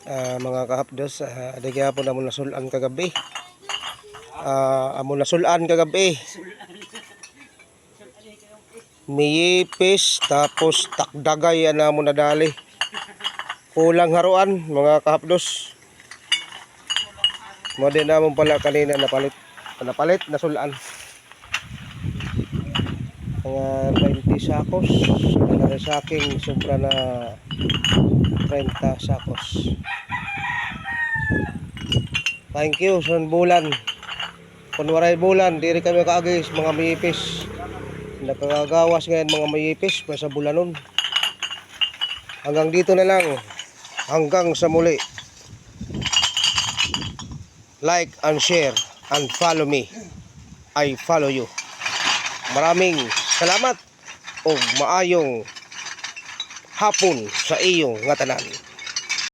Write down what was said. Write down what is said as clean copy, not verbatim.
Mga kahapdos, adagi po na mo nasulan kagabi. Amo nasulan kagabi. Miyipis tapos takdagay ana mo nadali. Kulang haruan mga kahapdos. Mo din namon pala kanina napalit nasulan. Mga 20 sakos na sa aking sobra na 30 sakos. Thank you son bulan. Kung waray bulan, diri kami kaagis mga mayipis. Nakagawas ngayon mga mayipis pa sa bulanon. Hanggang dito na lang. Hanggang sa muli. Like and share and follow me. I follow you. Maraming salamat o maayong hapon sa iyong nga tanan.